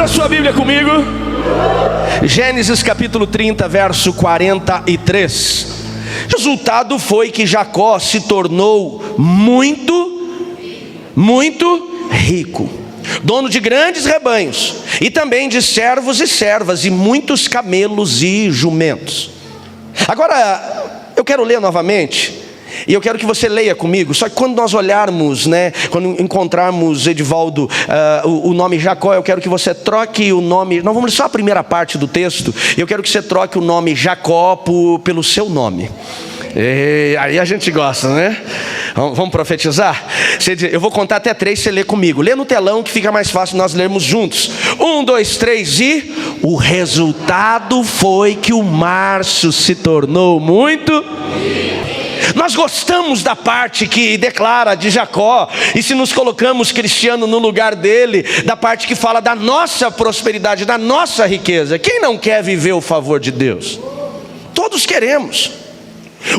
Abra sua Bíblia comigo. Gênesis capítulo 30, verso 43. Resultado foi que Jacó se tornou muito rico, dono de grandes rebanhos, e também de servos e servas, e muitos camelos e jumentos. Agora, eu quero ler novamente, e eu quero que você leia comigo. Só que quando nós olharmos, quando encontrarmos, Edivaldo, o nome Jacó, eu quero que você troque o nome. Nós vamos ler só a primeira parte do texto. Eu quero que você troque o nome Jacó pelo seu nome. E aí a gente gosta, né? Vamos profetizar? Eu vou contar até 3, você lê comigo. Lê no telão que fica mais fácil nós lermos juntos. 1, 2, 3 e... O resultado foi que o Márcio se tornou muito... Nós gostamos da parte que declara de Jacó, e se nos colocamos cristiano no lugar dele, da parte que fala da nossa prosperidade, da nossa riqueza. Quem não quer viver o favor de Deus? Todos queremos.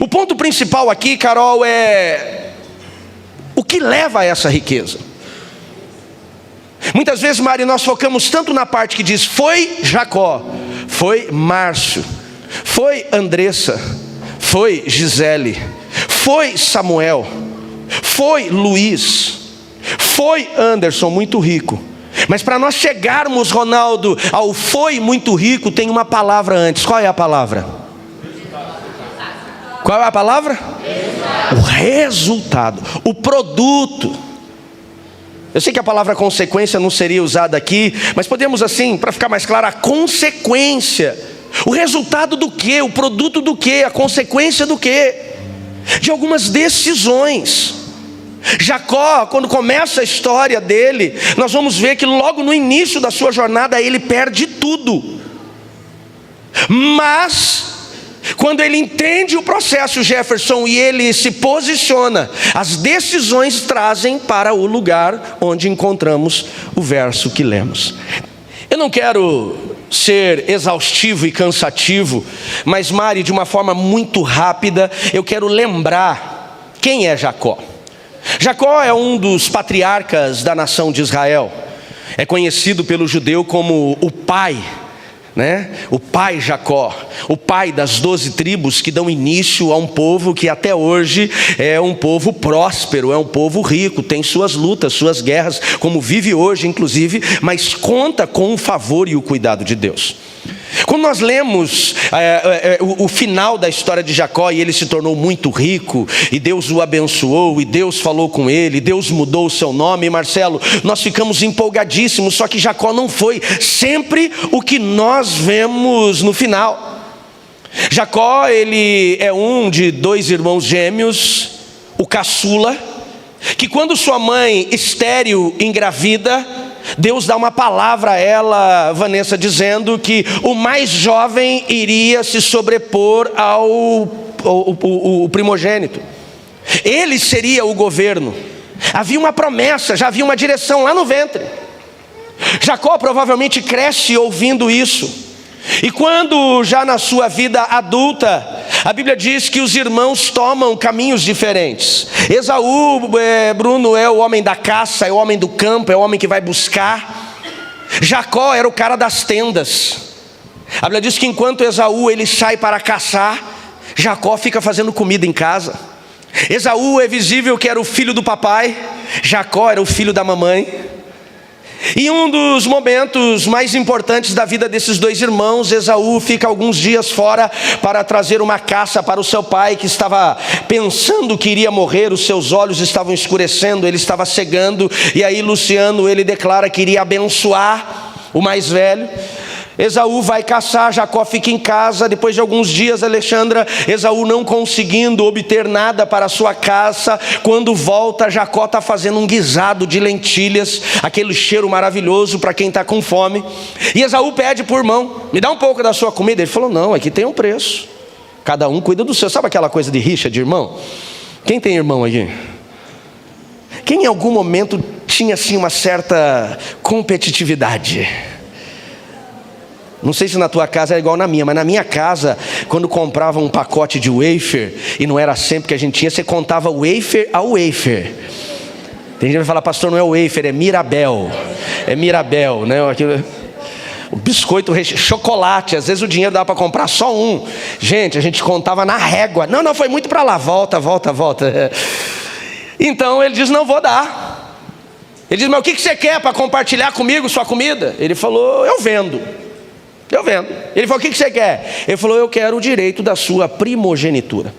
O ponto principal aqui, Carol, é o que leva a essa riqueza. Muitas vezes, Mari, nós focamos tanto na parte que diz foi Jacó, foi Márcio, foi Andressa, foi Gisele, foi Samuel, foi Luiz, foi Anderson, muito rico. Mas para nós chegarmos, Ronaldo, ao foi muito rico, tem uma palavra antes. Qual é a palavra? Qual é a palavra? O resultado, o produto. Eu sei que a palavra consequência não seria usada aqui, mas podemos assim, para ficar mais claro, a consequência. O resultado do quê? O produto do quê? A consequência do quê? De algumas decisões. Jacó, quando começa a história dele, nós vamos ver que logo no início da sua jornada ele perde tudo. Mas quando ele entende o processo, Jefferson, e ele se posiciona, as decisões trazem para o lugar onde encontramos o verso que lemos. Eu não quero ser exaustivo e cansativo, mas, Mari, de uma forma muito rápida, eu quero lembrar quem é Jacó. Jacó é um dos patriarcas da nação de Israel. É conhecido pelo judeu como o pai, o pai Jacó, o pai das 12 tribos que dão início a um povo que até hoje é um povo próspero, é um povo rico, tem suas lutas, suas guerras, como vive hoje inclusive, mas conta com o favor e o cuidado de Deus. Quando nós lemos o final da história de Jacó, e ele se tornou muito rico, e Deus o abençoou, e Deus falou com ele, Deus mudou o seu nome, Marcelo, nós ficamos empolgadíssimos. Só que Jacó não foi sempre o que nós vemos no final. Jacó, ele é um de 2 irmãos gêmeos, o caçula, que quando sua mãe estéril engravida, Deus dá uma palavra a ela, Vanessa, dizendo que o mais jovem iria se sobrepor ao primogênito. Ele seria o governo. Havia uma promessa, já havia uma direção lá no ventre. Jacó provavelmente cresce ouvindo isso. E quando já na sua vida adulta, a Bíblia diz que os irmãos tomam caminhos diferentes. Esaú, Bruno, é o homem da caça, é o homem do campo, é o homem que vai buscar. Jacó era o cara das tendas. A Bíblia diz que enquanto Esaú ele sai para caçar, Jacó fica fazendo comida em casa. Esaú é visível que era o filho do papai, Jacó era o filho da mamãe. E um dos momentos mais importantes da vida desses 2 irmãos, Esaú fica alguns dias fora para trazer uma caça para o seu pai, que estava pensando que iria morrer, os seus olhos estavam escurecendo, ele estava cegando, e aí Luciano, ele declara que iria abençoar o mais velho. Esaú vai caçar, Jacó fica em casa. Depois de alguns dias, Alexandra, Esaú não conseguindo obter nada para a sua caça, quando volta, Jacó está fazendo um guisado de lentilhas, aquele cheiro maravilhoso para quem está com fome. E Esaú pede para o irmão: me dá um pouco da sua comida. Ele falou: não, aqui tem um preço, cada um cuida do seu. Sabe aquela coisa de rixa de irmão? Quem tem irmão aqui? Quem em algum momento tinha assim uma certa competitividade? Não sei se na tua casa é igual na minha, mas na minha casa, quando comprava um pacote de wafer, e não era sempre que a gente tinha, você contava wafer a wafer. Tem gente que vai falar: pastor, não é wafer, é Mirabel. É Mirabel, né? O biscoito, chocolate, às vezes o dinheiro dava para comprar só um. Gente, a gente contava na régua. Não, foi muito para lá, volta. Então ele diz, não vou dar. Ele diz, mas o que você quer para compartilhar comigo sua comida? Ele falou, eu vendo. Ele falou, o que você quer? Ele falou, eu quero o direito da sua primogenitura.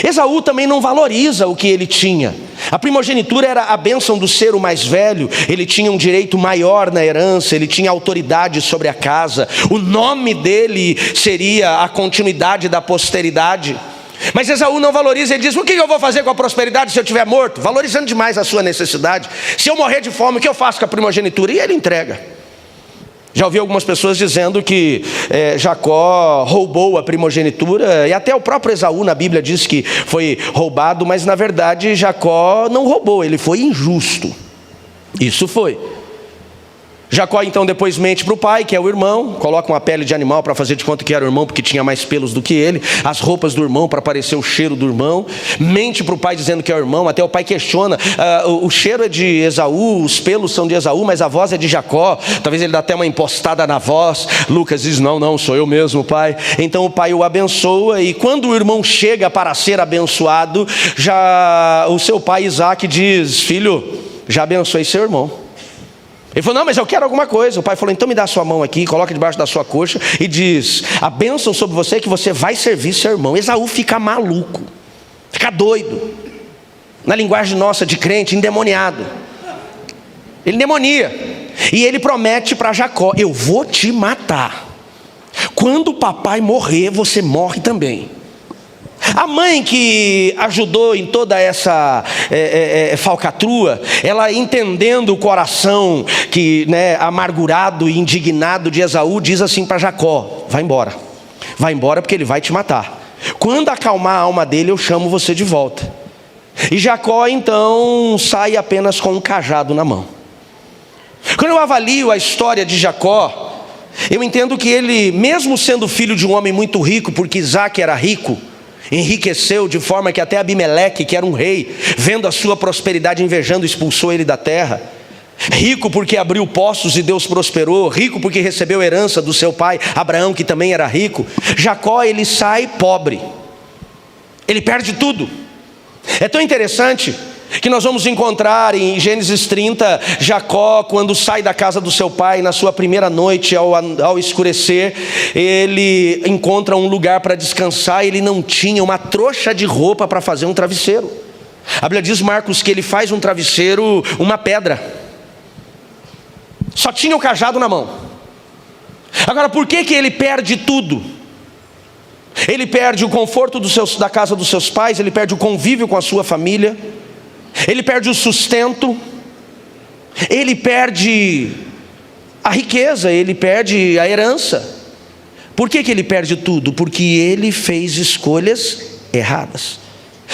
Esaú também não valoriza o que ele tinha. A primogenitura era a bênção do ser o mais velho. Ele tinha um direito maior na herança, ele tinha autoridade sobre a casa. O nome dele seria a continuidade da posteridade. Mas Esaú não valoriza, ele diz, o que eu vou fazer com a prosperidade se eu estiver morto? Valorizando demais a sua necessidade. Se eu morrer de fome, o que eu faço com a primogenitura? E ele entrega. Já ouvi algumas pessoas dizendo que Jacó roubou a primogenitura, e até o próprio Esaú na Bíblia diz que foi roubado, mas na verdade Jacó não roubou, ele foi injusto. Isso foi. Jacó então depois mente para o pai, que é o irmão, coloca uma pele de animal para fazer de conta que era o irmão, porque tinha mais pelos do que ele, as roupas do irmão para parecer o cheiro do irmão, mente para o pai dizendo que é o irmão, até o pai questiona, o cheiro é de Esaú, os pelos são de Esaú, mas a voz é de Jacó. Talvez ele dá até uma impostada na voz. Lucas diz, não, sou eu mesmo, pai. Então o pai o abençoa, e quando o irmão chega para ser abençoado, já o seu pai Isaac diz, filho, já abençoei seu irmão. Ele falou, não, mas eu quero alguma coisa. O pai falou, então me dá a sua mão aqui, coloca debaixo da sua coxa e diz, a bênção sobre você é que você vai servir seu irmão. Esaú fica maluco, fica doido. Na linguagem nossa de crente, endemoniado. Ele demonia. E ele promete para Jacó, eu vou te matar. Quando o papai morrer, você morre também. A mãe que ajudou em toda essa falcatrua, ela entendendo o coração amargurado e indignado de Esaú, diz assim para Jacó, vai embora porque ele vai te matar. Quando acalmar a alma dele, eu chamo você de volta. E Jacó então sai apenas com um cajado na mão. Quando eu avalio a história de Jacó, eu entendo que ele, mesmo sendo filho de um homem muito rico, porque Isaac era rico, enriqueceu de forma que até Abimeleque, que era um rei, vendo a sua prosperidade, invejando, expulsou ele da terra. Rico porque abriu poços e Deus prosperou. Rico porque recebeu herança do seu pai Abraão, que também era rico. Jacó, ele sai pobre, ele perde tudo. É tão interessante que nós vamos encontrar em Gênesis 30, Jacó, quando sai da casa do seu pai, na sua primeira noite, ao escurecer, ele encontra um lugar para descansar. Ele não tinha uma trouxa de roupa para fazer um travesseiro. A Bíblia diz, Marcos, que ele faz um travesseiro, uma pedra. Só tinha o cajado na mão. Agora, por que ele perde tudo? Ele perde o conforto da casa dos seus pais, ele perde o convívio com a sua família, ele perde o sustento, ele perde a riqueza, ele perde a herança. Por que ele perde tudo? Porque ele fez escolhas erradas.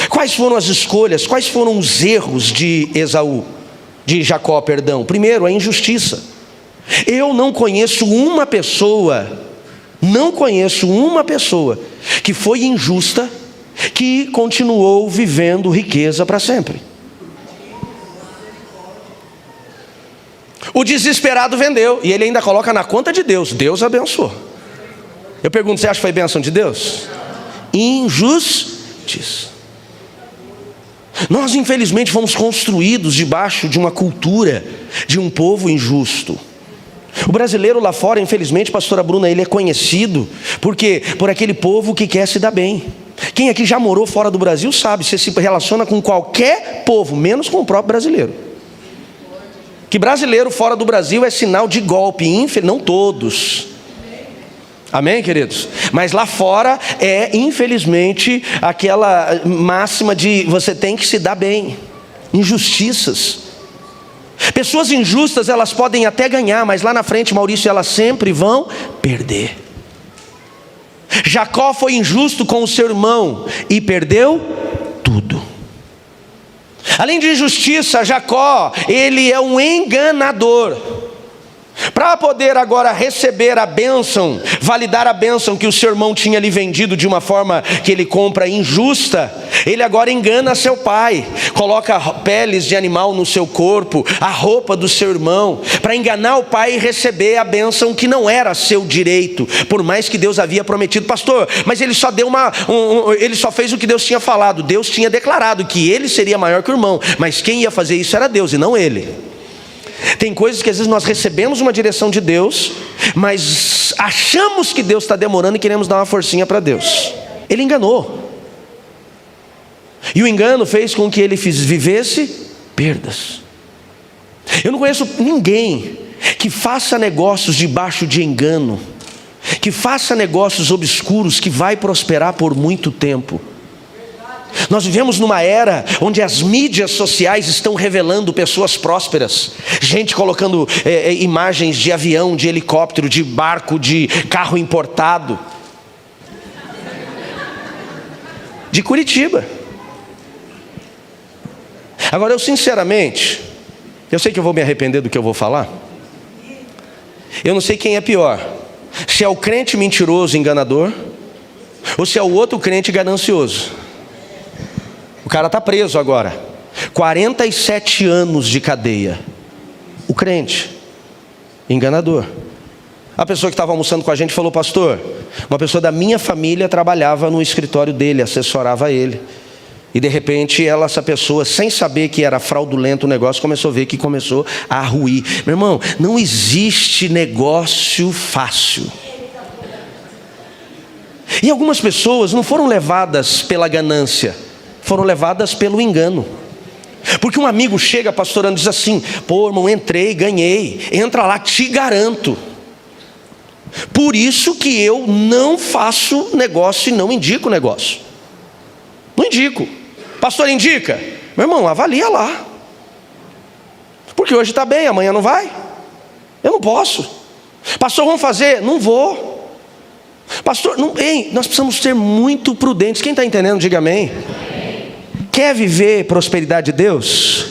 Quais foram as escolhas? Quais foram os erros de Jacó? Primeiro, a injustiça. Eu não conheço uma pessoa que foi injusta, que continuou vivendo riqueza para sempre. O desesperado vendeu, e ele ainda coloca na conta de Deus. Deus abençoou. Eu pergunto, você acha que foi bênção de Deus? Injustiça. Nós infelizmente fomos construídos debaixo de uma cultura de um povo injusto. O brasileiro lá fora, infelizmente, pastora Bruna, ele é conhecido por aquele povo que quer se dar bem. Quem aqui já morou fora do Brasil sabe, você se relaciona com qualquer povo, menos com o próprio brasileiro. Que brasileiro fora do Brasil é sinal de golpe, não todos. Amém, queridos? Mas lá fora é, infelizmente, aquela máxima de você tem que se dar bem. Injustiças. Pessoas injustas, elas podem até ganhar, mas lá na frente, Maurício, elas sempre vão perder. Jacó foi injusto com o seu irmão e perdeu tudo. Além de injustiça, Jacó, ele é um enganador. Para poder agora receber a bênção, validar a bênção que o seu irmão tinha lhe vendido de uma forma que ele compra injusta, ele agora engana seu pai, coloca peles de animal no seu corpo, a roupa do seu irmão, para enganar o pai e receber a bênção que não era seu direito, por mais que Deus havia prometido. Pastor, mas ele só deu ele só fez o que Deus tinha falado. Deus tinha declarado que ele seria maior que o irmão, mas quem ia fazer isso era Deus e não ele. Tem coisas que às vezes nós recebemos uma direção de Deus, mas achamos que Deus está demorando e queremos dar uma forcinha para Deus. Ele enganou. E o engano fez com que ele vivesse perdas. Eu não conheço ninguém que faça negócios debaixo de engano, que faça negócios obscuros, que vai prosperar por muito tempo. Nós vivemos numa era onde as mídias sociais estão revelando pessoas prósperas, gente colocando imagens de avião, de helicóptero, de barco, de carro importado, de Curitiba. Agora eu sinceramente, eu sei que eu vou me arrepender do que eu vou falar. Eu não sei quem é pior, se é o crente mentiroso, enganador, ou se é o outro crente ganancioso. O cara está preso agora, 47 anos de cadeia. O crente, enganador. A pessoa que estava almoçando com a gente falou: pastor, uma pessoa da minha família trabalhava no escritório dele, assessorava ele. E de repente essa pessoa, sem saber que era fraudulento o negócio, começou a ver que começou a ruir. Meu irmão, não existe negócio fácil. E algumas pessoas não foram levadas pela ganância, foram levadas pelo engano. Porque um amigo chega pastorando e diz assim: pô, irmão, entrei, ganhei, entra lá, te garanto. Por isso que eu não faço negócio e não indico negócio. Não indico. Pastor, indica? Meu irmão, avalia lá. Porque hoje está bem, amanhã não vai. Eu não posso. Pastor, vamos fazer? Não vou. Pastor, não, ei, nós precisamos ser muito prudentes. Quem está entendendo, diga amém. Quer viver prosperidade de Deus?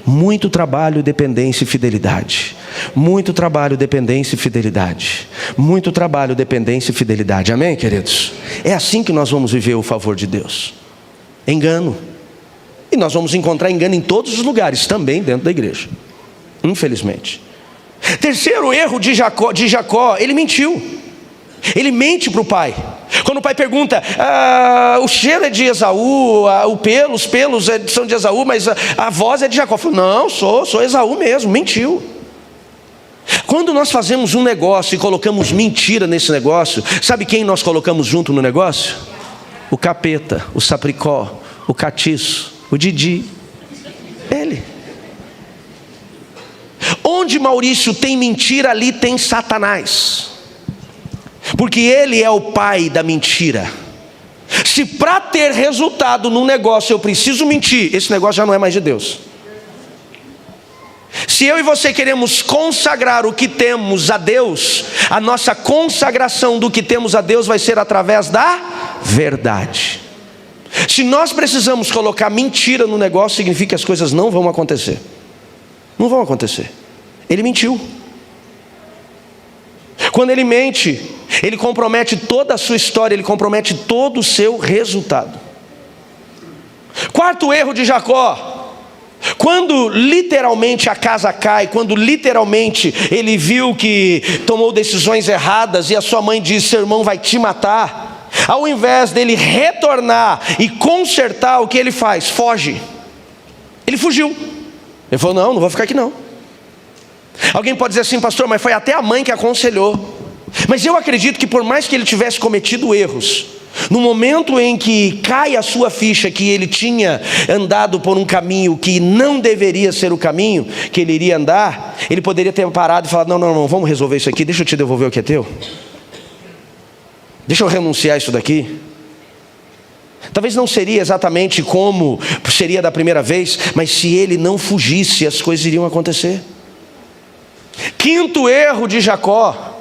Muito trabalho, dependência e fidelidade. Muito trabalho, dependência e fidelidade. Muito trabalho, dependência e fidelidade. Amém, queridos? É assim que nós vamos viver o favor de Deus. Engano. E nós vamos encontrar engano em todos os lugares, também dentro da igreja, infelizmente. Terceiro erro de Jacó, ele mentiu. Ele mente para o pai. Quando o pai pergunta: o cheiro é de Esaú, os pelos são de Esaú, mas a voz é de Jacó. Falo, não, sou Esaú mesmo. Mentiu. Quando nós fazemos um negócio e colocamos mentira nesse negócio, sabe quem nós colocamos junto no negócio? O capeta, o sapricó, o catiço, o Didi. Ele. Onde Maurício tem mentira, ali tem Satanás. Porque ele é o pai da mentira. Se para ter resultado num negócio eu preciso mentir, esse negócio já não é mais de Deus. Se eu e você queremos consagrar o que temos a Deus, a nossa consagração do que temos a Deus vai ser através da verdade. Se nós precisamos colocar mentira no negócio, significa que as coisas não vão acontecer. Não vão acontecer. Ele mentiu. Quando ele mente, ele compromete toda a sua história, ele compromete todo o seu resultado. Quarto erro de Jacó: quando literalmente a casa cai, quando literalmente ele viu que tomou decisões erradas e a sua mãe disse: seu irmão vai te matar, ao invés dele retornar e consertar, o que ele faz? Foge. Ele fugiu. Ele falou: não vou ficar aqui não. Alguém pode dizer assim: pastor, mas foi até a mãe que aconselhou. Mas eu acredito que por mais que ele tivesse cometido erros, no momento em que cai a sua ficha que ele tinha andado por um caminho que não deveria ser o caminho que ele iria andar, ele poderia ter parado e falado: não, vamos resolver isso aqui, deixa eu te devolver o que é teu. Deixa eu renunciar isso daqui. Talvez não seria exatamente como seria da primeira vez, mas se ele não fugisse, as coisas iriam acontecer. Quinto erro de Jacó: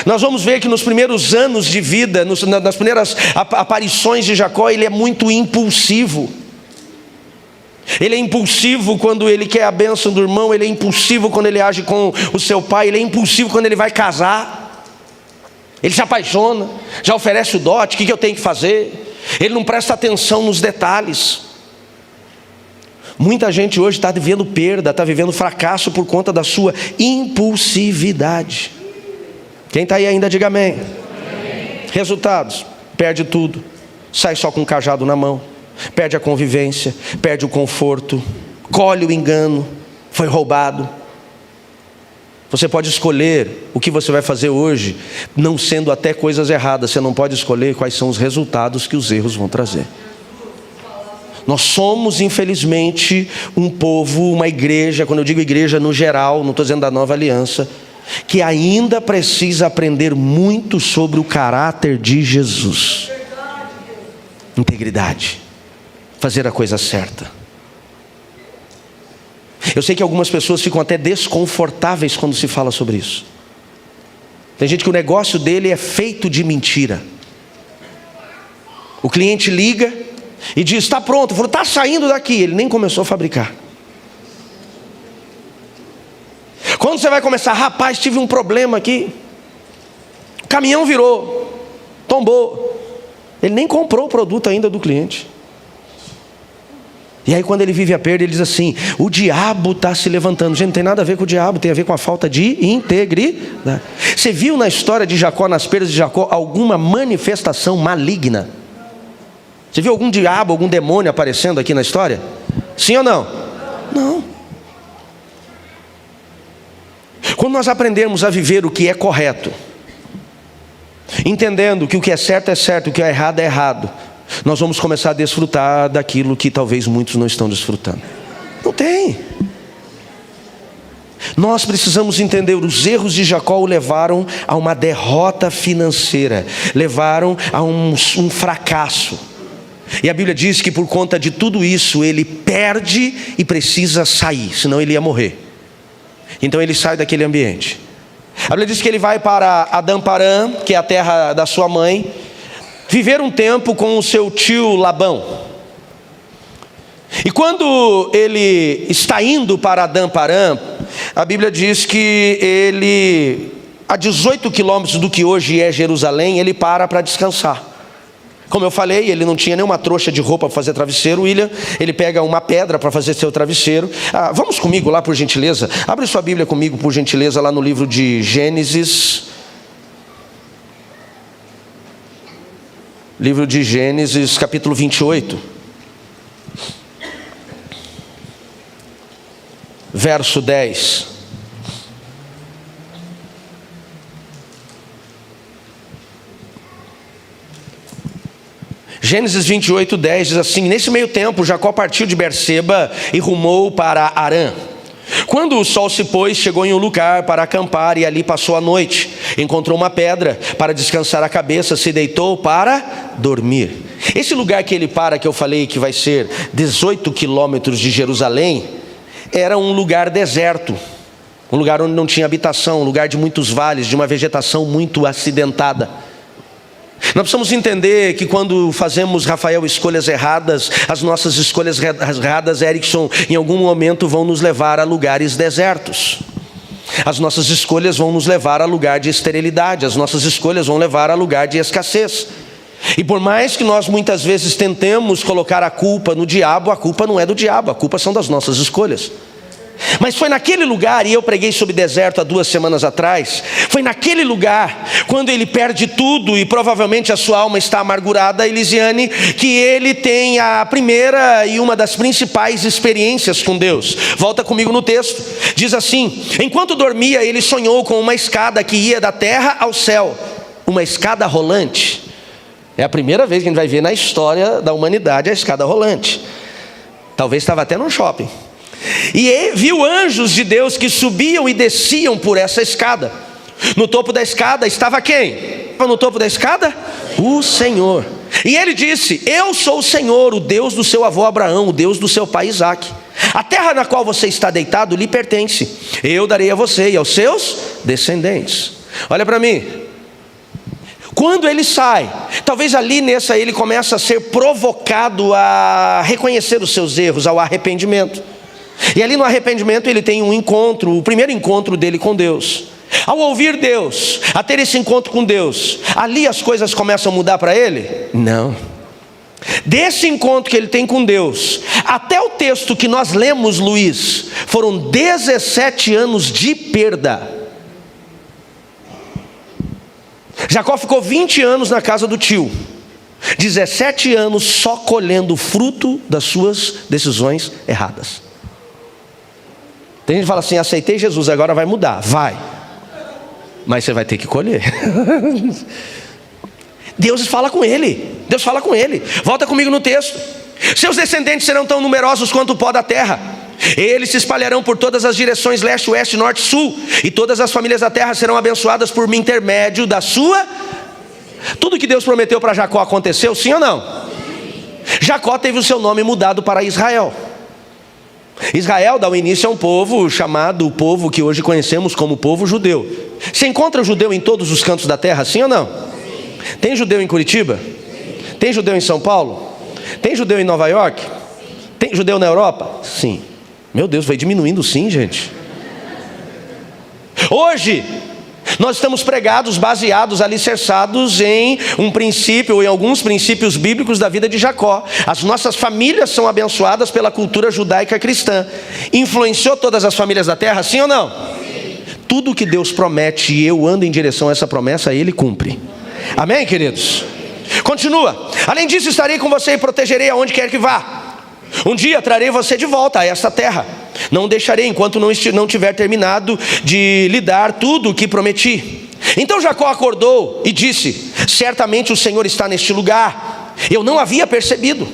nós vamos ver que nos primeiros anos de vida, nas primeiras aparições de Jacó, ele é muito impulsivo. Ele é impulsivo quando ele quer a bênção do irmão, ele é impulsivo quando ele age com o seu pai, ele é impulsivo quando ele vai casar. Ele se apaixona, já oferece o dote, o que eu tenho que fazer? Ele não presta atenção nos detalhes. Muita gente hoje está vivendo perda, está vivendo fracasso por conta da sua impulsividade. Quem está aí ainda, diga amém. Resultados: perde tudo, sai só com o cajado na mão, perde a convivência, perde o conforto, colhe o engano, foi roubado. Você pode escolher o que você vai fazer hoje, não sendo até coisas erradas. Você não pode escolher quais são os resultados que os erros vão trazer. Nós somos, infelizmente, um povo, uma igreja, quando eu digo igreja no geral, não estou dizendo da nova aliança, que ainda precisa aprender muito sobre o caráter de Jesus. Integridade, fazer a coisa certa. Eu sei que algumas pessoas ficam até desconfortáveis quando se fala sobre isso. Tem gente que o negócio dele é feito de mentira. O cliente liga e diz: está pronto. Falou: está saindo daqui. Ele nem começou a fabricar. Quando você vai começar: rapaz, tive um problema aqui, o caminhão virou, tombou. Ele nem comprou o produto ainda do cliente. E aí quando ele vive a perda, ele diz assim: o diabo está se levantando. Gente, não tem nada a ver com o diabo, tem a ver com a falta de integridade. Você viu na história de Jacó, nas perdas de Jacó, alguma manifestação maligna? Você viu algum diabo, algum demônio aparecendo aqui na história? Sim ou não? Não. Quando nós aprendermos a viver o que é correto, entendendo que o que é certo, o que é errado, nós vamos começar a desfrutar daquilo que talvez muitos não estão desfrutando. Não tem. Nós precisamos entender: os erros de Jacó o levaram a uma derrota financeira, levaram a um fracasso. E a Bíblia diz que por conta de tudo isso ele perde e precisa sair, senão ele ia morrer. Então ele sai daquele ambiente. A Bíblia diz que ele vai para Adã-Parã, que é a terra da sua mãe, viver um tempo com o seu tio Labão. E quando ele está indo para Adã-Parã, a Bíblia diz que ele, a 18 quilômetros do que hoje é Jerusalém, ele para descansar. Como eu falei, ele não tinha nenhuma trouxa de roupa para fazer travesseiro. William, ele pega uma pedra para fazer seu travesseiro. Vamos comigo lá, por gentileza. Abre sua Bíblia comigo, por gentileza, lá no livro de Gênesis. Livro de Gênesis, capítulo 28. Verso 10. Gênesis 28, 10 diz assim: nesse meio tempo Jacó partiu de Berseba e rumou para Harã. Quando o sol se pôs, chegou em um lugar para acampar e ali passou a noite. Encontrou uma pedra para descansar a cabeça, se deitou para dormir. Esse lugar que ele para, que eu falei que vai ser 18 quilômetros de Jerusalém, era um lugar deserto, um lugar onde não tinha habitação, um lugar de muitos vales, de uma vegetação muito acidentada. Nós precisamos entender que quando fazemos, Rafael, escolhas erradas, as nossas escolhas erradas, Erickson, em algum momento vão nos levar a lugares desertos. As nossas escolhas vão nos levar a lugar de esterilidade, as nossas escolhas vão levar a lugar de escassez. E por mais que nós muitas vezes tentemos colocar a culpa no diabo, a culpa não é do diabo, a culpa são das nossas escolhas. Mas foi naquele lugar, e eu preguei sobre deserto há 2 semanas atrás, foi naquele lugar, quando ele perde tudo e provavelmente a sua alma está amargurada, Elisiane, que ele tem a primeira e uma das principais experiências com Deus. Volta comigo no texto, diz assim: enquanto dormia ele sonhou com uma escada que ia da terra ao céu, uma escada rolante. É a primeira vez que a gente vai ver na história da humanidade a escada rolante. Talvez estava até num shopping. E viu anjos de Deus que subiam e desciam por essa escada. No topo da escada estava quem? No topo da escada? O Senhor. E ele disse: eu sou o Senhor, o Deus do seu avô Abraão, o Deus do seu pai Isaque. A terra na qual você está deitado lhe pertence. Eu darei a você e aos seus descendentes. Olha para mim. Quando ele sai, talvez ali nessa ele começa a ser provocado a reconhecer os seus erros, ao arrependimento. E ali no arrependimento ele tem um encontro, o primeiro encontro dele com Deus. Ao ouvir Deus, a ter esse encontro com Deus, ali as coisas começam a mudar para ele? Não. Desse encontro que ele tem com Deus, até o texto que nós lemos, Luiz, foram 17 anos de perda. Jacó ficou 20 anos na casa do tio, 17 anos só colhendo o fruto das suas decisões erradas. Tem gente que fala assim: aceitei Jesus, agora vai mudar. Vai, mas você vai ter que colher. Deus fala com ele. Deus fala com ele. Volta comigo no texto. Seus descendentes serão tão numerosos quanto o pó da terra. Eles se espalharão por todas as direções, leste, oeste, norte, sul. E todas as famílias da terra serão abençoadas por intermédio da sua. Tudo que Deus prometeu para Jacó aconteceu, sim ou não? Sim. Jacó teve o seu nome mudado para Israel. Israel dá o início a um povo chamado, o povo que hoje conhecemos como povo judeu. Você encontra judeu em todos os cantos da terra, sim ou não? Sim. Tem judeu em Curitiba? Sim. Tem judeu em São Paulo? Sim. Tem judeu em Nova York? Sim. Tem judeu na Europa? Sim. Meu Deus, vai diminuindo sim, gente. Hoje nós estamos pregados, baseados, alicerçados em um princípio, ou em alguns princípios bíblicos da vida de Jacó. As nossas famílias são abençoadas pela cultura judaica cristã. Influenciou todas as famílias da terra, sim ou não? Sim. Tudo que Deus promete e eu ando em direção a essa promessa, Ele cumpre. Amém, queridos? Continua. Além disso, estarei com você e protegerei aonde quer que vá. Um dia trarei você de volta a essa terra. Não deixarei enquanto não tiver terminado de lhe dar tudo o que prometi. Então Jacó acordou e disse: certamente o Senhor está neste lugar. Eu não havia percebido.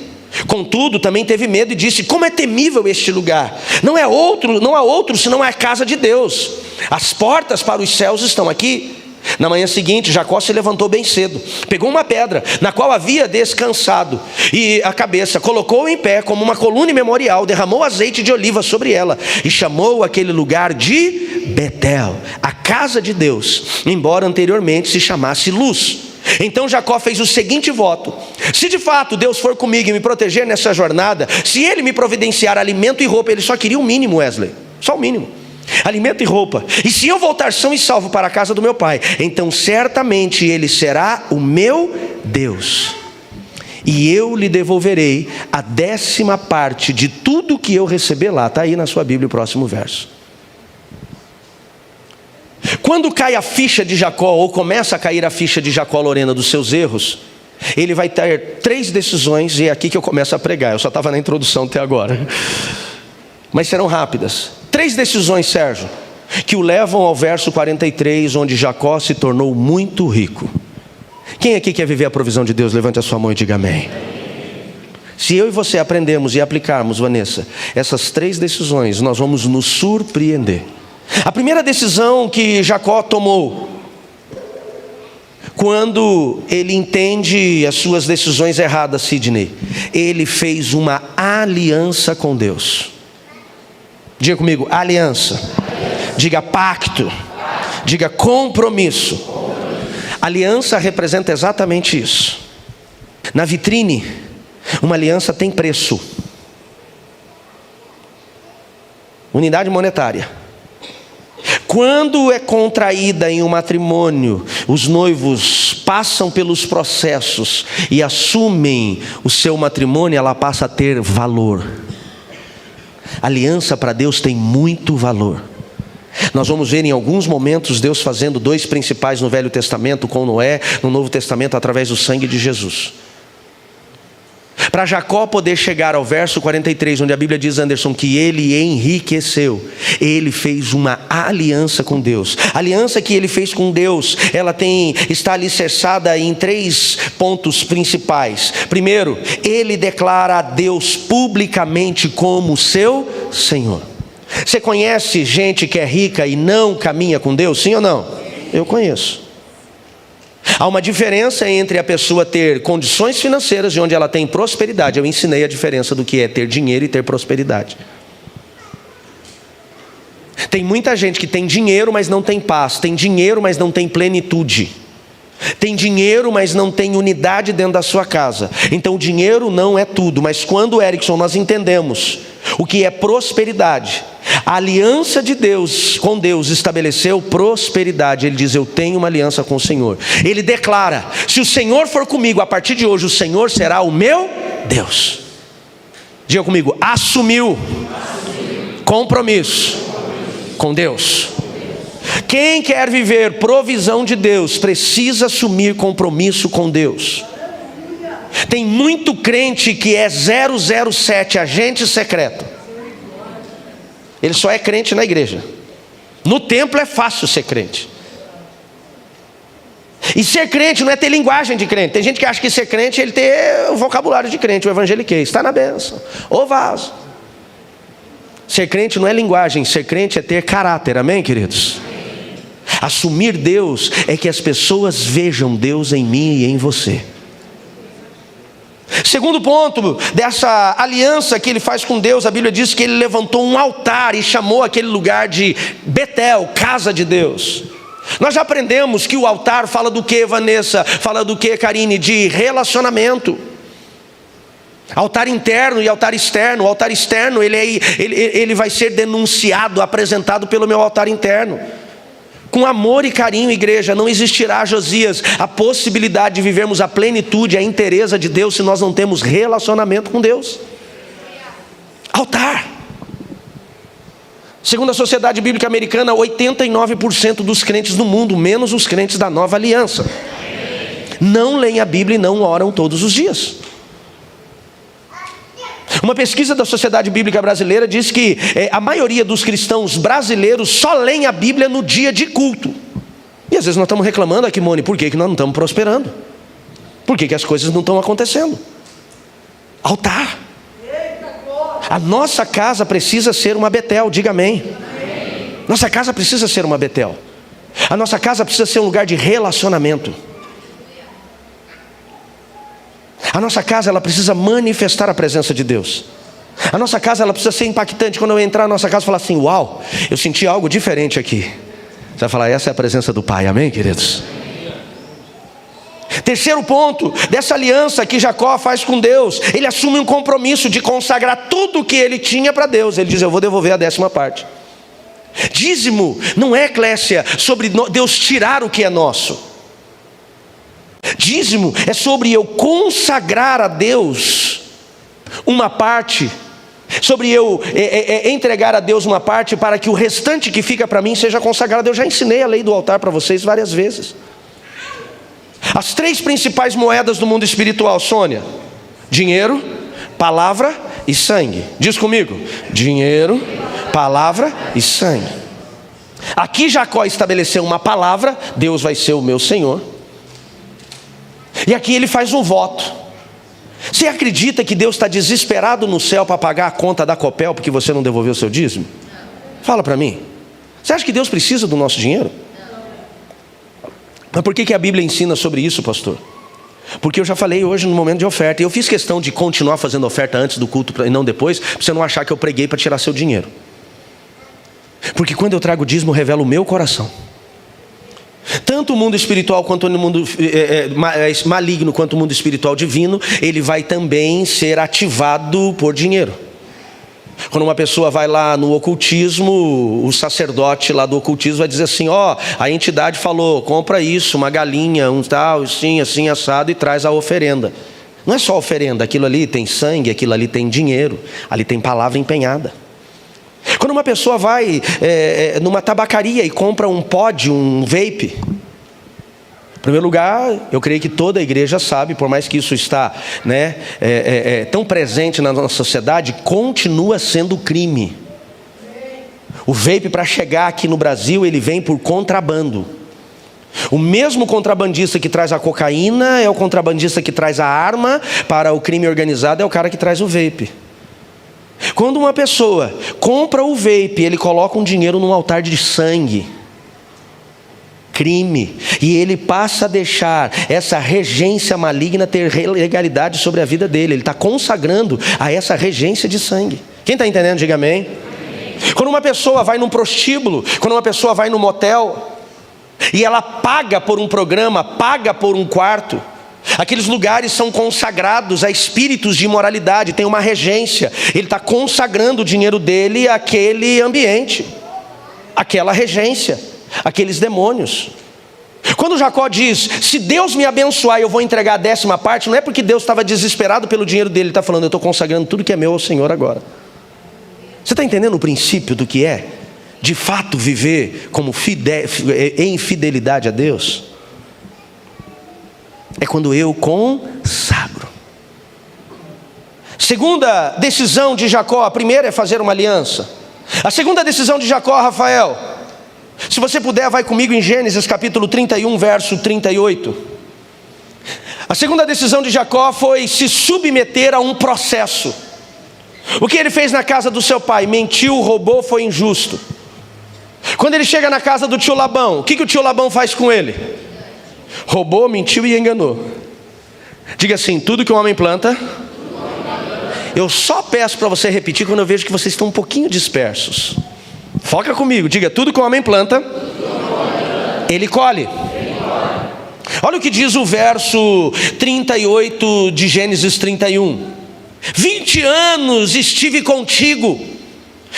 Contudo, também teve medo e disse: como é temível este lugar. Não há outro senão a casa de Deus. As portas para os céus estão aqui. Na manhã seguinte, Jacó se levantou bem cedo, pegou uma pedra na qual havia descansado e a cabeça, colocou-a em pé como uma coluna memorial, derramou azeite de oliva sobre ela e chamou aquele lugar de Betel, a casa de Deus, embora anteriormente se chamasse Luz. Então Jacó fez o seguinte voto: se de fato Deus for comigo e me proteger nessa jornada, se Ele me providenciar alimento e roupa, ele só queria o mínimo, Wesley, só o mínimo, alimento e roupa, e se eu voltar são e salvo para a casa do meu pai, então certamente Ele será o meu Deus, e eu lhe devolverei a 10ª parte de tudo que eu receber lá. Está aí na sua Bíblia o próximo verso. Quando cai a ficha de Jacó, ou começa a cair a ficha de Jacó, Lorena, dos seus erros, ele vai ter 3 decisões, e é aqui que eu começo a pregar. Eu só estava na introdução até agora, mas serão rápidas. 3 decisões, Sérgio, que o levam ao verso 43, onde Jacó se tornou muito rico. Quem aqui quer viver a provisão de Deus? Levante a sua mão e diga amém. Se eu e você aprendermos e aplicarmos, Vanessa, essas 3 decisões, nós vamos nos surpreender. A primeira decisão que Jacó tomou, quando ele entende as suas decisões erradas, Sidney, ele fez uma aliança com Deus. Diga comigo: aliança. Diga pacto. Diga compromisso. Aliança representa exatamente isso. Na vitrine, uma aliança tem preço. Unidade monetária. Quando é contraída em um matrimônio, os noivos passam pelos processos e assumem o seu matrimônio, ela passa a ter valor. Aliança para Deus tem muito valor. Nós vamos ver em alguns momentos Deus fazendo 2 principais no Velho Testamento com Noé, no Novo Testamento através do sangue de Jesus. Para Jacó poder chegar ao verso 43, onde a Bíblia diz, Anderson, que ele enriqueceu, ele fez uma aliança com Deus. A aliança que ele fez com Deus, ela está alicerçada em 3 pontos principais. Primeiro, ele declara a Deus publicamente como seu Senhor. Você conhece gente que é rica e não caminha com Deus, sim ou não? Eu conheço. Há uma diferença entre a pessoa ter condições financeiras e onde ela tem prosperidade. Eu ensinei a diferença do que é ter dinheiro e ter prosperidade. Tem muita gente que tem dinheiro, mas não tem paz. Tem dinheiro, mas não tem plenitude. Tem dinheiro, mas não tem unidade dentro da sua casa. Então o dinheiro não é tudo. Mas quando, Erickson, nós entendemos o que é prosperidade, a aliança de Deus com Deus estabeleceu prosperidade. Ele diz: eu tenho uma aliança com o Senhor. Ele declara: se o Senhor for comigo, a partir de hoje o Senhor será o meu Deus. Diga comigo: assumiu compromisso com Deus. Quem quer viver provisão de Deus precisa assumir compromisso com Deus. Tem muito crente que é 007, agente secreto. Ele só é crente na igreja. No templo é fácil ser crente. E ser crente não é ter linguagem de crente. Tem gente que acha que ser crente é ele ter o vocabulário de crente, o evangeliquez. Está na bênção, o vaso. Ser crente não é linguagem, ser crente é ter caráter, amém, queridos? Assumir Deus é que as pessoas vejam Deus em mim e em você. Segundo ponto dessa aliança que ele faz com Deus, a Bíblia diz que ele levantou um altar e chamou aquele lugar de Betel, casa de Deus. Nós já aprendemos que o altar fala do que, Vanessa? Fala do que, Karine? De relacionamento. Altar interno e altar externo. O altar externo ele vai ser denunciado, apresentado pelo meu altar interno. Com amor e carinho, igreja. Não existirá, Josias, a possibilidade de vivermos a plenitude, a inteireza de Deus se nós não temos relacionamento com Deus. Altar. Segundo a Sociedade Bíblica Americana, 89% dos crentes do mundo, menos os crentes da Nova Aliança, não leem a Bíblia e não oram todos os dias. Uma pesquisa da Sociedade Bíblica Brasileira diz que a maioria dos cristãos brasileiros só leem a Bíblia no dia de culto. E às vezes nós estamos reclamando aqui, Mone, por que nós não estamos prosperando? Por que as coisas não estão acontecendo? Altar. A nossa casa precisa ser uma Betel, diga amém. Nossa casa precisa ser uma Betel. A nossa casa precisa ser um lugar de relacionamento. A nossa casa, ela precisa manifestar a presença de Deus. A nossa casa, ela precisa ser impactante. Quando eu entrar na nossa casa e falar assim: uau, eu senti algo diferente aqui. Você vai falar: essa é a presença do Pai, amém, queridos? Terceiro ponto dessa aliança que Jacó faz com Deus: ele assume um compromisso de consagrar tudo o que ele tinha para Deus. Ele diz: eu vou devolver a 10ª parte. Dízimo não é, eclésia, sobre Deus tirar o que é nosso. Dízimo é sobre eu consagrar a Deus uma parte, sobre eu entregar a Deus uma parte para que o restante que fica para mim seja consagrado. Eu já ensinei a lei do altar para vocês várias vezes. As 3 principais moedas do mundo espiritual, Sônia: dinheiro, palavra e sangue. Diz comigo: dinheiro, palavra e sangue. Aqui Jacó estabeleceu uma palavra: Deus vai ser o meu Senhor. E aqui ele faz um voto. Você acredita que Deus está desesperado no céu para pagar a conta da Copel porque você não devolveu o seu dízimo? Fala para mim. Você acha que Deus precisa do nosso dinheiro? Mas por que a Bíblia ensina sobre isso, pastor? Porque eu já falei hoje no momento de oferta. E eu fiz questão de continuar fazendo oferta antes do culto e não depois, para você não achar que eu preguei para tirar seu dinheiro. Porque quando eu trago o dízimo, revela o meu coração. Tanto o mundo espiritual quanto o mundo maligno, quanto o mundo espiritual divino, ele vai também ser ativado por dinheiro. Quando uma pessoa vai lá no ocultismo, o sacerdote lá do ocultismo vai dizer assim: ó, a entidade falou, compra isso, uma galinha, um tal, assim, assim, assado, e traz a oferenda. Não é só oferenda, aquilo ali tem sangue, aquilo ali tem dinheiro, ali tem palavra empenhada. Quando uma pessoa vai numa tabacaria e compra um pod, um vape, em primeiro lugar, eu creio que toda a igreja sabe, por mais que isso está tão presente na nossa sociedade, continua sendo crime. O vape, para chegar aqui no Brasil, ele vem por contrabando. O mesmo contrabandista que traz a cocaína é o contrabandista que traz a arma para o crime organizado, é o cara que traz o vape. Quando uma pessoa compra o vape, ele coloca um dinheiro num altar de sangue, crime, e ele passa a deixar essa regência maligna ter legalidade sobre a vida dele. Ele está consagrando a essa regência de sangue. Quem está entendendo, diga amém. Quando uma pessoa vai num prostíbulo, quando uma pessoa vai num motel, E ela paga por um programa, paga por um quarto. Aqueles lugares são consagrados a espíritos de imoralidade, tem uma regência. Ele está consagrando o dinheiro dele àquele ambiente, àquela regência, àqueles demônios. Quando Jacó diz, se Deus me abençoar eu vou entregar a 10ª parte, não é porque Deus estava desesperado pelo dinheiro dele, ele está falando, eu estou consagrando tudo que é meu ao Senhor agora. Você está entendendo o princípio do que é, de fato, viver como em fidelidade a Deus? É quando eu consagro. Segunda decisão de Jacó, a primeira é fazer uma aliança. A segunda decisão de Jacó, Rafael, se você puder, vai comigo em Gênesis capítulo 31, verso 38. A segunda decisão de Jacó foi se submeter a um processo. O que ele fez na casa do seu pai? Mentiu, roubou, foi injusto. Quando ele chega na casa do tio Labão, o que o tio Labão faz com ele? Roubou, mentiu e enganou. Diga assim, tudo que um homem planta. Eu só peço para você repetir quando eu vejo que vocês estão um pouquinho dispersos. Foca comigo, diga, tudo que um homem planta, ele colhe. Olha o que diz o verso 38 de Gênesis 31. 20 anos estive contigo,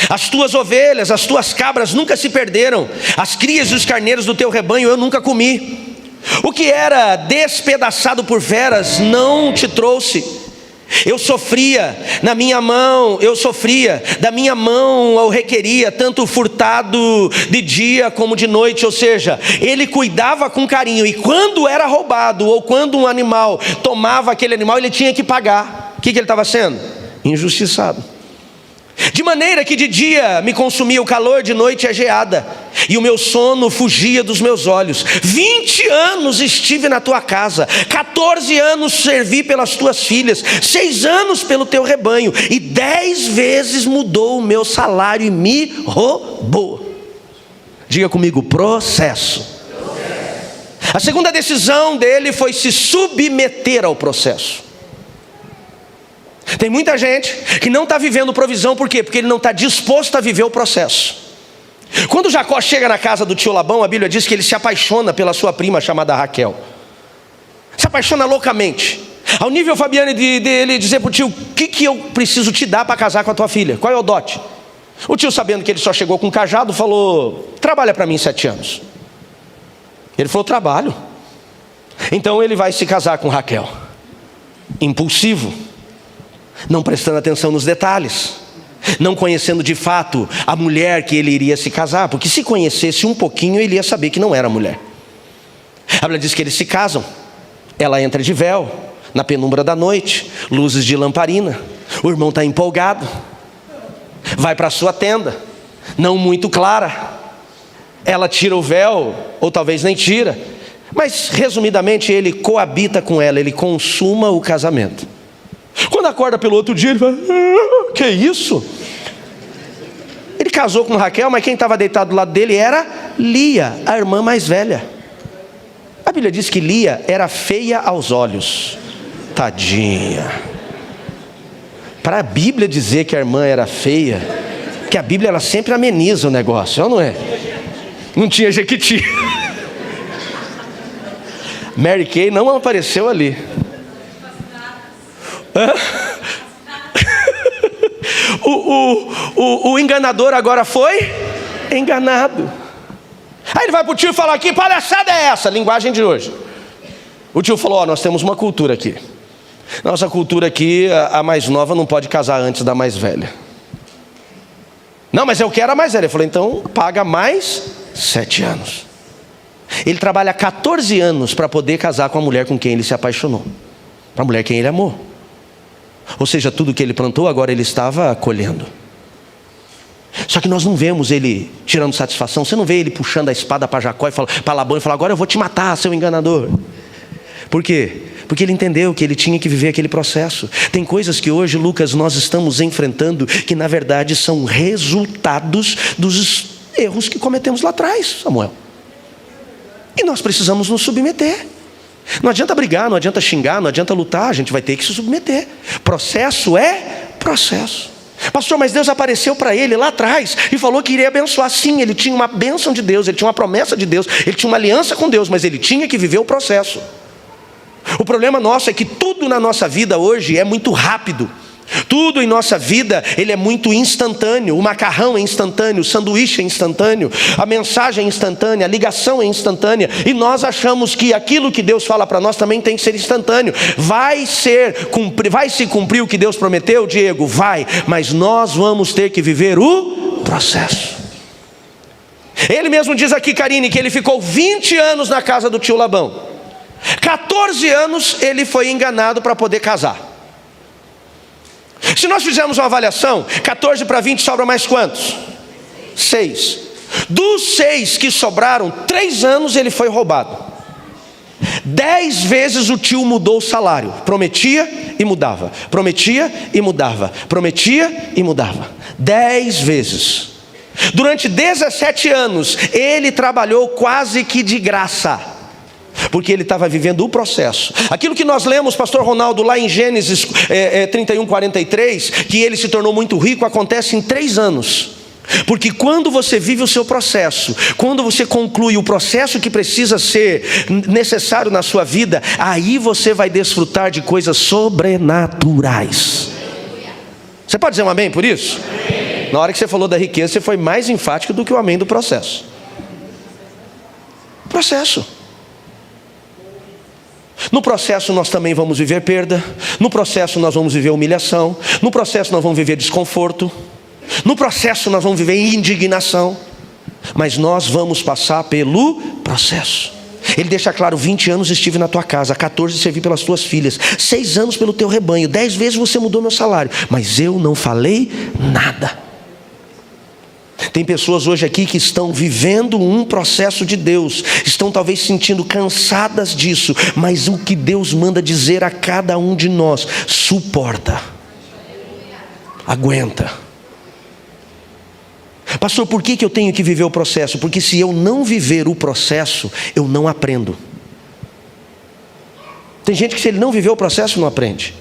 as tuas ovelhas, as tuas cabras nunca se perderam, as crias e os carneiros do teu rebanho eu nunca comi. O que era despedaçado por feras não te trouxe. Eu sofria na minha mão, da minha mão eu requeria, tanto furtado de dia como de noite. Ou seja, ele cuidava com carinho, e quando era roubado, ou quando um animal tomava aquele animal, ele tinha que pagar. O que ele estava sendo? Injustiçado. De maneira que de dia me consumia o calor, de noite a geada, e o meu sono fugia dos meus olhos. 20 anos estive na tua casa, 14 anos servi pelas tuas filhas, 6 anos pelo teu rebanho, e 10 vezes mudou o meu salário e me roubou. Diga comigo, processo. A segunda decisão dele foi se submeter ao processo. Tem muita gente que não está vivendo provisão, por quê? Porque ele não está disposto a viver o processo. Quando Jacó chega na casa do tio Labão, a Bíblia diz que ele se apaixona pela sua prima chamada Raquel. Se apaixona loucamente, ao nível, Fabiane, de ele dizer para o tio, o que eu preciso te dar para casar com a tua filha? Qual é o dote? O tio, sabendo que ele só chegou com um cajado, falou, trabalha para mim 7 anos. Ele falou, trabalho. Então ele vai se casar com Raquel. Impulsivo, não prestando atenção nos detalhes, não conhecendo de fato a mulher que ele iria se casar, porque se conhecesse um pouquinho ele ia saber que não era mulher. A Bíblia diz que eles se casam, ela entra de véu, na penumbra da noite, luzes de lamparina, o irmão está empolgado, vai para a sua tenda, não muito clara, ela tira o véu, ou talvez nem tira, mas resumidamente ele coabita com ela, ele consuma o casamento. Quando acorda pelo outro dia, ele fala, que isso? Ele casou com Raquel, mas quem estava deitado do lado dele era Lia, a irmã mais velha. A Bíblia diz que Lia era feia aos olhos. Tadinha. Para a Bíblia dizer que a irmã era feia, que a Bíblia ela sempre ameniza o negócio, não é? Não tinha Jequiti. Mary Kay não apareceu ali. O enganador agora foi enganado. Aí ele vai para o tio e fala, que palhaçada é essa? Linguagem de hoje. O tio falou, nós temos uma cultura aqui. Nossa cultura aqui, a mais nova não pode casar antes da mais velha. Não, mas eu quero a mais velha. Ele falou, então paga mais 7 anos. Ele trabalha 14 anos para poder casar com a mulher com quem ele se apaixonou, para a mulher quem ele amou. Ou seja, tudo que ele plantou, agora ele estava colhendo. Só que nós não vemos ele tirando satisfação. Você não vê ele puxando a espada para Jacó e para Labão e falar, agora eu vou te matar, seu enganador. Por quê? Porque ele entendeu que ele tinha que viver aquele processo. Tem coisas que hoje, Lucas, nós estamos enfrentando, que na verdade são resultados dos erros que cometemos lá atrás, Samuel. E nós precisamos nos submeter. Não adianta brigar, não adianta xingar, não adianta lutar, a gente vai ter que se submeter. Processo é processo. Pastor, mas Deus apareceu para ele lá atrás e falou que iria abençoar. Sim, ele tinha uma bênção de Deus, ele tinha uma promessa de Deus, ele tinha uma aliança com Deus, mas ele tinha que viver o processo. O problema nosso é que tudo na nossa vida hoje é muito rápido. Tudo em nossa vida, ele é muito instantâneo. O macarrão é instantâneo, o sanduíche é instantâneo, a mensagem é instantânea, a ligação é instantânea. E nós achamos que aquilo que Deus fala para nós também tem que ser instantâneo. Vai se cumprir o que Deus prometeu, Diego? Vai, mas nós vamos ter que viver o processo. Ele mesmo diz aqui, Karine, que ele ficou 20 anos na casa do tio Labão. 14 anos ele foi enganado para poder casar. Se nós fizermos uma avaliação, 14 para 20 sobra mais quantos? 6. Dos 6 que sobraram, 3 anos ele foi roubado. 10 vezes o tio mudou o salário. Prometia e mudava. Prometia e mudava. Prometia e mudava. 10 vezes. Durante 17 anos, ele trabalhou quase que de graça, porque ele estava vivendo o processo. Aquilo que nós lemos, pastor Ronaldo, lá em Gênesis 31, 43, que ele se tornou muito rico, acontece em 3 anos. Porque quando você vive o seu processo, quando você conclui o processo que precisa ser necessário na sua vida, aí você vai desfrutar de coisas sobrenaturais. Você pode dizer um amém por isso? Na hora que você falou da riqueza, você foi mais enfático do que o amém do processo. Processo. No processo nós também vamos viver perda. No processo nós vamos viver humilhação. No processo nós vamos viver desconforto. No processo nós vamos viver indignação. Mas nós vamos passar pelo processo. Ele deixa claro: 20 anos estive na tua casa, 14 servi pelas tuas filhas, 6 anos pelo teu rebanho, 10 vezes você mudou meu salário, mas eu não falei nada. Tem pessoas hoje aqui que estão vivendo um processo de Deus, estão talvez se sentindo cansadas disso, mas o que Deus manda dizer a cada um de nós: suporta, aguenta. Pastor, por que eu tenho que viver o processo? Porque se eu não viver o processo, eu não aprendo. Tem gente que, se ele não viver o processo, não aprende.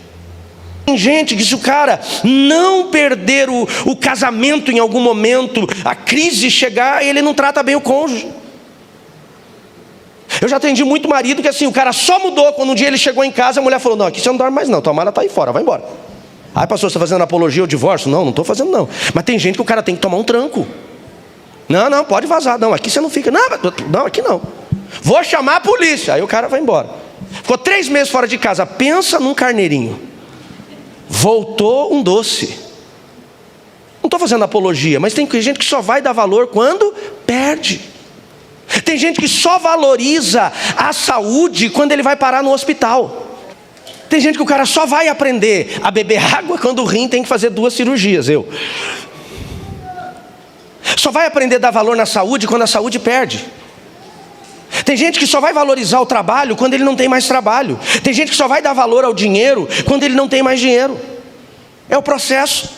Tem gente que, se o cara não perder o casamento em algum momento, a crise chegar, ele não trata bem o cônjuge. Eu já atendi muito marido que assim, o cara só mudou quando um dia ele chegou em casa, a mulher falou: não, aqui você não dorme mais não, tua mala está aí fora, vai embora. Ai, pastor, você está fazendo apologia ao divórcio? Não estou fazendo não. Mas tem gente que o cara tem que tomar um tranco. Não, pode vazar. Não, aqui você não fica. Não, aqui não. Vou chamar a polícia. Aí o cara vai embora. Ficou 3 meses fora de casa. Pensa num carneirinho. Voltou um doce. Não estou fazendo apologia, mas tem gente que só vai dar valor quando perde. Tem gente que só valoriza a saúde quando ele vai parar no hospital. Tem gente que o cara só vai aprender a beber água quando o rim tem que fazer 2 cirurgias. Só vai aprender a dar valor na saúde quando a saúde perde. Tem gente que só vai valorizar o trabalho quando ele não tem mais trabalho. Tem gente que só vai dar valor ao dinheiro quando ele não tem mais dinheiro. É o processo.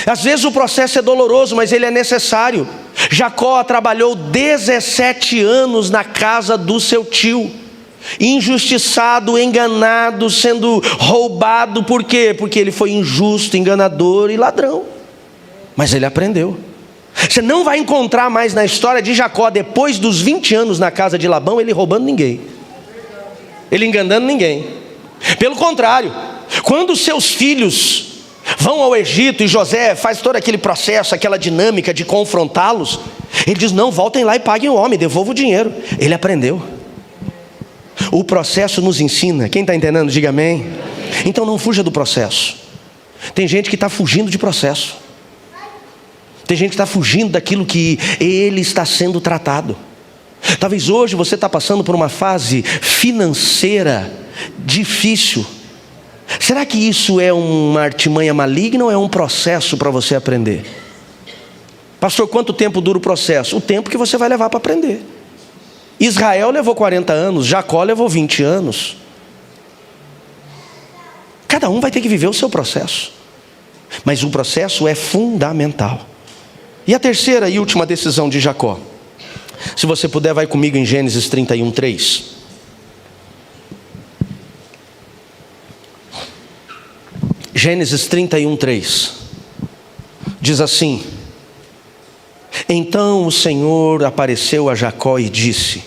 Às vezes o processo é doloroso, mas ele é necessário. Jacó trabalhou 17 anos na casa do seu tio, injustiçado, enganado, sendo roubado. Por quê? Porque ele foi injusto, enganador e ladrão. Mas ele aprendeu. Você não vai encontrar mais na história de Jacó, depois dos 20 anos na casa de Labão, ele roubando ninguém, ele enganando ninguém. Pelo contrário, quando os seus filhos vão ao Egito e José faz todo aquele processo, aquela dinâmica de confrontá-los, ele diz: não, voltem lá e paguem o homem, devolvam o dinheiro. Ele aprendeu. O processo nos ensina. Quem está entendendo, diga amém. Então não fuja do processo. Tem gente que está fugindo de processo. Tem gente que está fugindo daquilo que ele está sendo tratado. Talvez hoje você está passando por uma fase financeira difícil. Será que isso é uma artimanha maligna ou é um processo para você aprender? Pastor, quanto tempo dura o processo? O tempo que você vai levar para aprender. Israel levou 40 anos, Jacó levou 20 anos. Cada um vai ter que viver o seu processo. Mas o processo é fundamental. E a terceira e última decisão de Jacó. Se você puder, vai comigo em Gênesis 31, 3. Gênesis 31, 3. Diz assim: então o Senhor apareceu a Jacó e disse: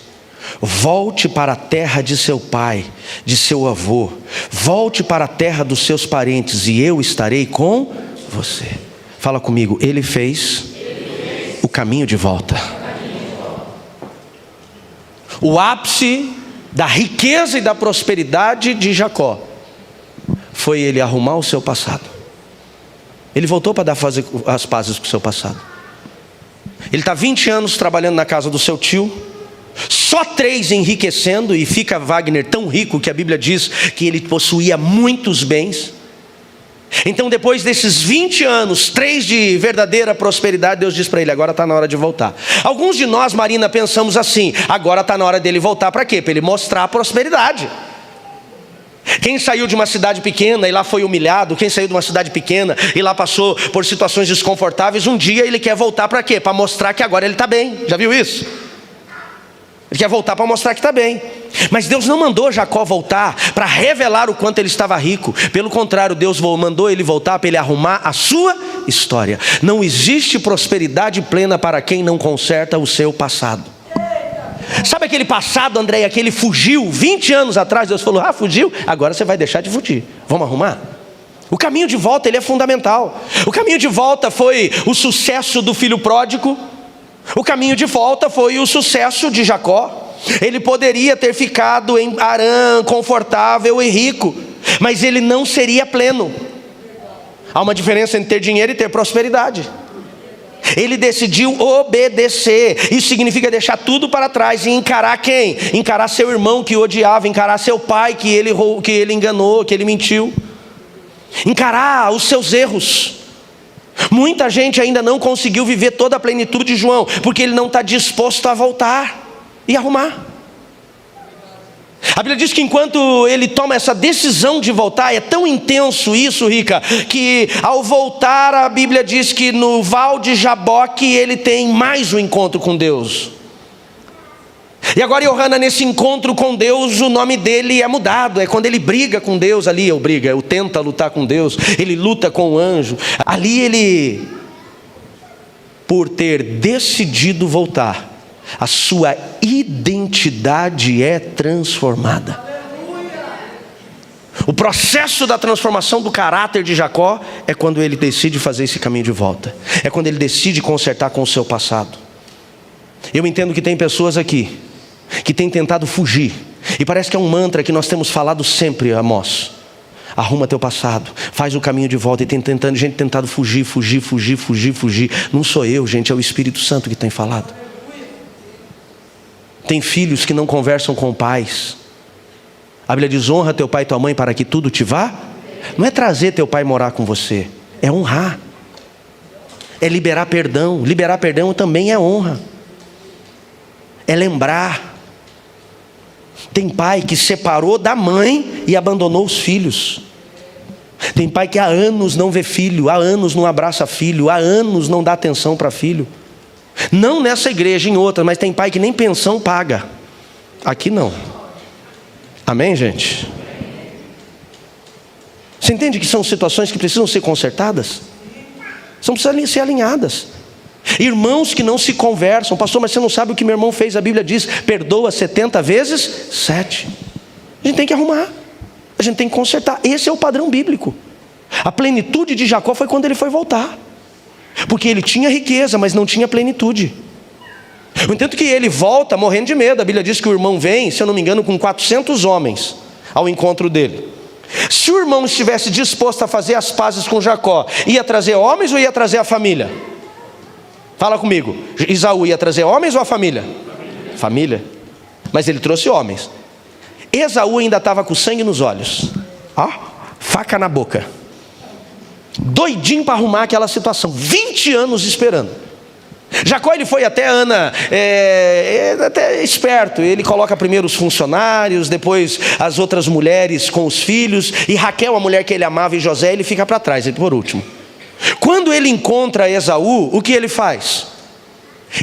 volte para a terra de seu pai, de seu avô, volte para a terra dos seus parentes, e eu estarei com você. Fala comigo, ele fez o caminho de volta. O ápice da riqueza e da prosperidade de Jacó foi ele arrumar o seu passado. Ele voltou para fazer as pazes com o seu passado. Ele está 20 anos trabalhando na casa do seu tio, só 3 enriquecendo, e fica Wagner tão rico que a Bíblia diz que ele possuía muitos bens. Então, depois desses 20 anos, 3 de verdadeira prosperidade, Deus diz para ele: agora está na hora de voltar. Alguns de nós, Marina, pensamos assim: agora está na hora dele voltar para quê? Para ele mostrar a prosperidade. Quem saiu de uma cidade pequena e lá foi humilhado, quem saiu de uma cidade pequena e lá passou por situações desconfortáveis, um dia ele quer voltar para quê? Para mostrar que agora ele está bem. Já viu isso? Ele quer voltar para mostrar que está bem. Mas Deus não mandou Jacó voltar para revelar o quanto ele estava rico. Pelo contrário, Deus mandou ele voltar para ele arrumar a sua história. Não existe prosperidade plena para quem não conserta o seu passado. Sabe aquele passado, André, que ele fugiu 20 anos atrás? Deus falou: ah, fugiu? Agora você vai deixar de fugir. Vamos arrumar? O caminho de volta, ele é fundamental. O caminho de volta foi o sucesso do filho pródigo. O caminho de volta foi o sucesso de Jacó. Ele poderia ter ficado em Harã, confortável e rico, mas ele não seria pleno. Há uma diferença entre ter dinheiro e ter prosperidade. Ele decidiu obedecer. Isso significa deixar tudo para trás e encarar quem? Encarar seu irmão que o odiava, encarar seu pai que ele enganou, que ele mentiu, encarar os seus erros. Muita gente ainda não conseguiu viver toda a plenitude de João, porque ele não está disposto a voltar e arrumar. A Bíblia diz que enquanto ele toma essa decisão de voltar, é tão intenso isso, Rica, que ao voltar a Bíblia diz que no Val de Jaboque ele tem mais um encontro com Deus. E agora Yohana, nesse encontro com Deus, o nome dele é mudado. É quando ele briga com Deus ali, ele tenta lutar com Deus, ele luta com o anjo. Ali ele, por ter decidido voltar, a sua identidade é transformada. O processo da transformação do caráter de Jacó é quando ele decide fazer esse caminho de volta. É quando ele decide consertar com o seu passado. Eu entendo que tem pessoas aqui que têm tentado fugir, e parece que é um mantra que nós temos falado sempre, Amós: arruma teu passado, faz o caminho de volta. E tem gente tentado fugir. Não sou eu, gente, é o Espírito Santo que tem falado. Tem filhos que não conversam com pais. A Bíblia diz: honra teu pai e tua mãe para que tudo te vá. Não é trazer teu pai morar com você, é honrar, é liberar perdão. Liberar perdão também é honra, é lembrar. Tem pai que separou da mãe e abandonou os filhos. Tem pai que há anos não vê filho, há anos não abraça filho, há anos não dá atenção para filho. Não nessa igreja, em outra, mas tem pai que nem pensão paga. Aqui não. Amém, gente? Você entende que são situações que precisam ser consertadas? Precisam ser alinhadas. Irmãos que não se conversam: pastor, mas você não sabe o que meu irmão fez. A Bíblia diz: perdoa 70 vezes 7. A gente tem que arrumar, a gente tem que consertar. Esse é o padrão bíblico. A plenitude de Jacó foi quando ele foi voltar, porque ele tinha riqueza, mas não tinha plenitude. No entanto que ele volta morrendo de medo. A Bíblia diz que o irmão vem, se eu não me engano, com 400 homens ao encontro dele. Se o irmão estivesse disposto a fazer as pazes com Jacó, ia trazer homens ou ia trazer a família? Fala comigo. Esaú ia trazer homens ou a família? Família. Mas ele trouxe homens. Esaú ainda estava com sangue nos olhos, faca na boca, doidinho para arrumar aquela situação, 20 anos esperando. Jacó, ele foi até Ana, até esperto. Ele coloca primeiro os funcionários, depois as outras mulheres com os filhos, e Raquel, a mulher que ele amava, e José, ele fica para trás, ele por último. Quando ele encontra Esaú, o que ele faz?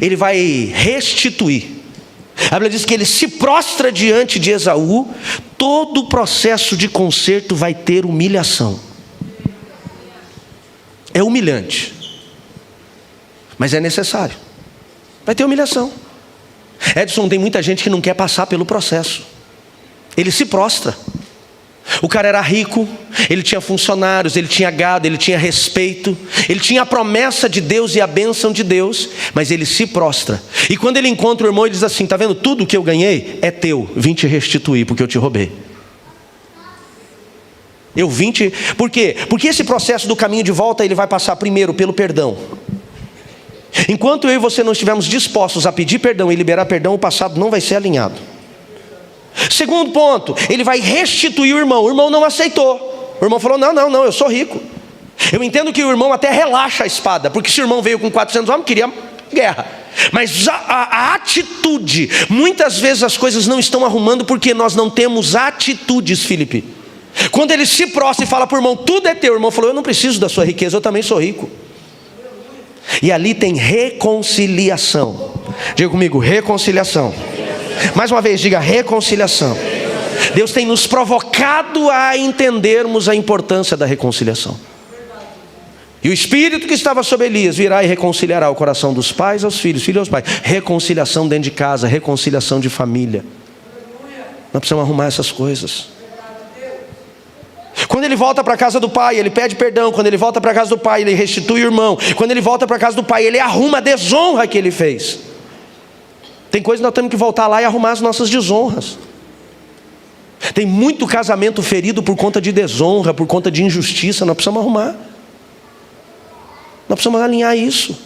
Ele vai restituir. A Bíblia diz que ele se prostra diante de Esaú. Todo o processo de conserto vai ter humilhação. É humilhante. mas é necessário. Vai ter humilhação. Edson, tem muita gente que não quer passar pelo processo. Ele se prostra. O cara era rico, ele tinha funcionários, ele tinha gado, ele tinha respeito, ele tinha a promessa de Deus e a bênção de Deus, mas ele se prostra. E quando ele encontra o irmão, ele diz assim: está vendo, tudo que eu ganhei é teu, vim te restituir porque eu te roubei. Por quê? Porque esse processo do caminho de volta, ele vai passar primeiro pelo perdão. Enquanto eu e você não estivermos dispostos a pedir perdão e liberar perdão, o passado não vai ser alinhado. Segundo ponto, ele vai restituir o irmão não aceitou. O irmão falou: não, eu sou rico. Eu entendo que o irmão até relaxa a espada, porque se o irmão veio com 400 homens, queria guerra. Mas a atitude, muitas vezes as coisas não estão arrumando porque nós não temos atitudes, Filipe. Quando ele se prostra e fala para o irmão: tudo é teu, o irmão falou: eu não preciso da sua riqueza, eu também sou rico. E ali tem reconciliação. Diga comigo: reconciliação. Mais uma vez, diga: reconciliação. Deus tem nos provocado a entendermos a importância da reconciliação. E o Espírito que estava sobre Elias virá e reconciliará o coração dos pais aos filhos, filhos aos pais. Reconciliação dentro de casa, reconciliação de família. Nós precisamos arrumar essas coisas. Quando ele volta para a casa do pai, ele pede perdão. Quando ele volta para a casa do pai, ele restitui o irmão. Quando ele volta para a casa do pai, ele arruma a desonra que ele fez. Tem coisas que nós temos que voltar lá e arrumar as nossas desonras. Tem muito casamento ferido por conta de desonra, por conta de injustiça. Nós precisamos arrumar. Nós precisamos alinhar isso.